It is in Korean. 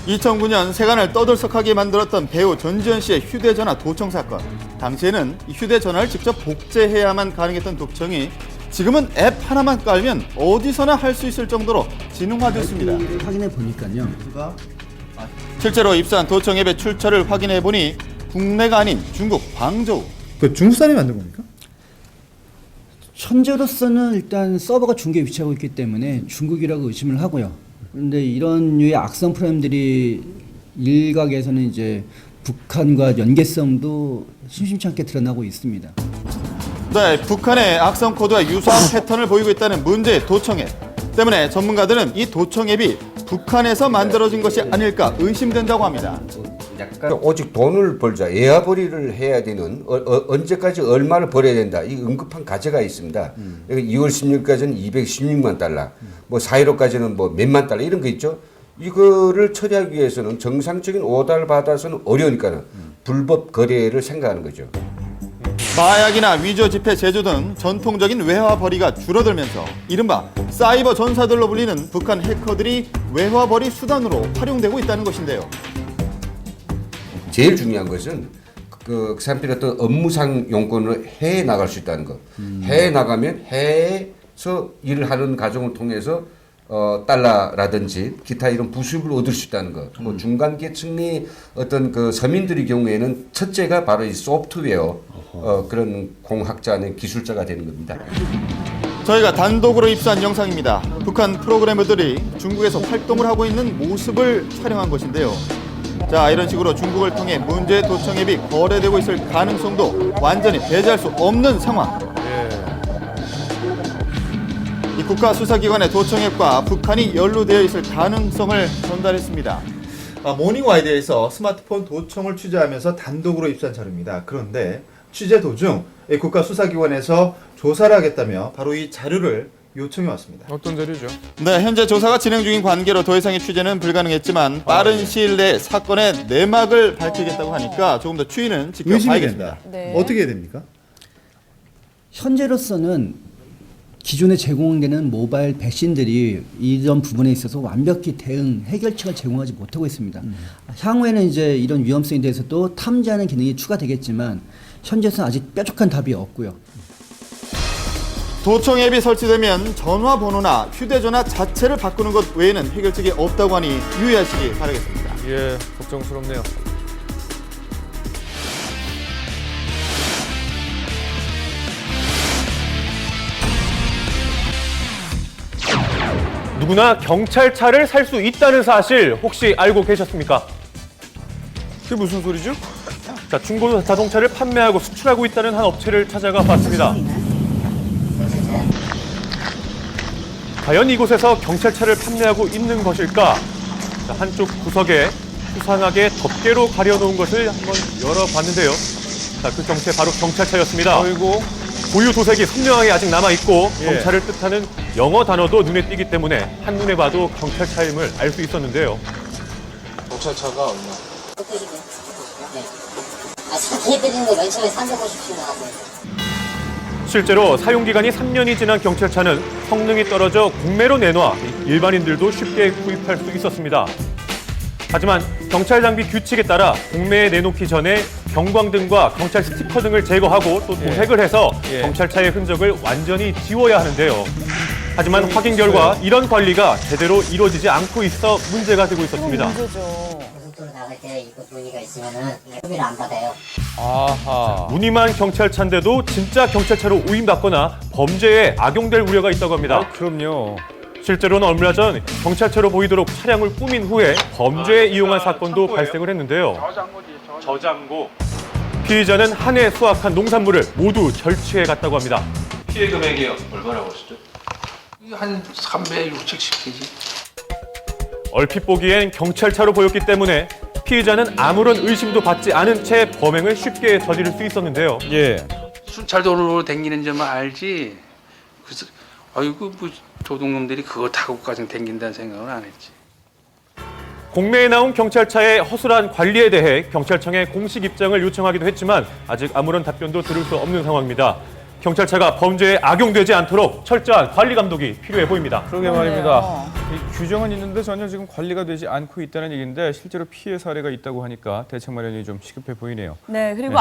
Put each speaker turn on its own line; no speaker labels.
2009년 세간을 떠들썩하게 만들었던 배우 전지현 씨의 휴대전화 도청 사건. 당시에는 이 휴대전화를 직접 복제해야만 가능했던 도청이 지금은 앱 하나만 깔면 어디서나 할 수 있을 정도로 지능화됐습니다.
확인해 보니까요.
실제로 입수한 도청 앱의 출처를 확인해 보니 국내가 아닌 중국 광저우.
그 중국 사람이 만든 겁니까?
현재로서는 일단 서버가 중국에 위치하고 있기 때문에 중국이라고 의심을 하고요. 그런데 이런 류의 악성 프로그램들이 일각에서는 이제 북한과 연계성도 심심치 않게 드러나고 있습니다.
네, 북한의 악성 코드와 유사한 패턴을 보이고 있다는 문제의 도청 앱. 때문에 전문가들은 이 도청 앱이 북한에서 만들어진 것이 아닐까 의심된다고 합니다.
약간 오직 돈을 벌자, 예하벌이를 해야 되는 언제까지 얼마를 벌어야 된다. 이 응급한 과제가 있습니다. 2월 16일까지는 216만 달러, 뭐 4.15까지는 뭐 몇만 달러 이런 거 있죠. 이거를 처리하기 위해서는 정상적인 오달 받아서는 어려우니까는 불법 거래를 생각하는 거죠.
마약이나 위조 지폐 제조 등 전통적인 외화벌이가 줄어들면서 이른바 사이버 전사들로 불리는 북한 해커들이 외화벌이 수단으로 활용되고 있다는 것인데요.
제일 중요한 것은 그 사람들이 어떤 업무상 용건을 해외에 나갈 수 있다는 것. 해외에 나가면 해외에서 일을 하는 과정을 통해서 달러라든지 기타 이런 부수입을 얻을 수 있다는 것. 뭐 중간 계층의 어떤 그 서민들의 경우에는 첫째가 바로 이 소프트웨어 그런 공학자는 기술자가 되는 겁니다.
저희가 단독으로 입수한 영상입니다. 북한 프로그래머들이 중국에서 활동을 하고 있는 모습을 촬영한 것인데요. 자, 이런 식으로 중국을 통해 문제의 도청 앱이 거래되고 있을 가능성도 완전히 배제할 수 없는 상황. 이 국가수사기관의 도청 앱과 북한이 연루되어 있을 가능성을 전달했습니다.
모닝와이드에서 스마트폰 도청을 취재하면서 단독으로 입수한 자료입니다. 그런데 취재 도중 국가수사기관에서 조사를 하겠다며 바로 이 자료를 요청해 왔습니다.
어떤 자료죠?
네, 현재 조사가 진행 중인 관계로 더 이상의 취재는 불가능했지만 빠른 시일 내에 사건의 내막을 밝히겠다고 하니까 조금 더 추이는
의심이
지켜봐야겠습니다.
된다.
네.
어떻게 해야 됩니까?
현재로서는 기존에 제공되는 모바일 백신들이 이런 부분에 있어서 완벽히 대응 해결책을 제공하지 못하고 있습니다. 향후에는 이제 이런 위험성에 대해서도 탐지하는 기능이 추가되겠지만 현재는 아직 뾰족한 답이 없고요.
도청 앱이 설치되면 전화번호나 휴대전화 자체를 바꾸는 것 외에는 해결책이 없다고 하니 유의하시기 바라겠습니다.
예, 걱정스럽네요. 누구나 경찰차를 살 수 있다는 사실 혹시 알고 계셨습니까? 그게 무슨 소리죠? 자, 중고 자동차를 판매하고 수출하고 있다는 한 업체를 찾아가 봤습니다. 과연 이곳에서 경찰차를 판매하고 있는 것일까? 자, 한쪽 구석에 수상하게 덮개로 가려놓은 것을 한번 열어봤는데요. 자, 그 정체 바로 경찰차였습니다. 아이고. 고유 도색이 선명하게 아직 남아있고 경찰을 뜻하는 영어 단어도 눈에 띄기 때문에 한눈에 봐도 경찰차임을 알 수 있었는데요.
경찰차가 얼마? 190이요. 네. 사기해드리는 거 맨 처음에 350씩 나왔어요.
실제로 사용기간이 3년이 지난 경찰차는 성능이 떨어져 국내로 내놔 일반인들도 쉽게 구입할 수 있었습니다. 하지만 경찰 장비 규칙에 따라 국내에 내놓기 전에 경광등과 경찰 스티커 등을 제거하고 또 도색을 해서 경찰차의 흔적을 완전히 지워야 하는데요. 하지만 확인 결과 이런 관리가 제대로 이루어지지 않고 있어 문제가 되고 있었습니다.
고속도로 나갈 때 이거 무늬가 있으면은 소비를 안 받아요.
아하. 무늬만 경찰차인데도 진짜 경찰차로 오인받거나 범죄에 악용될 우려가 있다고 합니다. 그럼요. 실제로는 얼마 전 경찰차로 보이도록 차량을 꾸민 후에 범죄에 이용한 사건도 발생을 했는데요. 저장고. 피의자는 한 해 수확한 농산물을 모두 결취해 갔다고 합니다.
피해 금액이 얼마라고 하시죠?
한 300, 600씩
얼핏 보기엔 경찰차로 보였기 때문에 피의자는 아무런 의심도 받지 않은 채 범행을 쉽게 저지를 수 있었는데요.
순찰도로 댕기는 점은 알지. 그래서 아이고 뭐 도둑놈들이 그거 타고까지 댕긴다는 생각은 안 했지.
공매에 나온 경찰차의 허술한 관리에 대해 경찰청에 공식 입장을 요청하기도 했지만 아직 아무런 답변도 들을 수 없는 상황입니다. 경찰차가 범죄에 악용되지 않도록 철저한 관리 감독이 필요해 보입니다.
그러게 말입니다. 이 규정은 있는데 전혀 지금 관리가 되지 않고 있다는 얘기인데 실제로 피해 사례가 있다고 하니까 대책 마련이 좀 시급해 보이네요.
네, 그리고
네.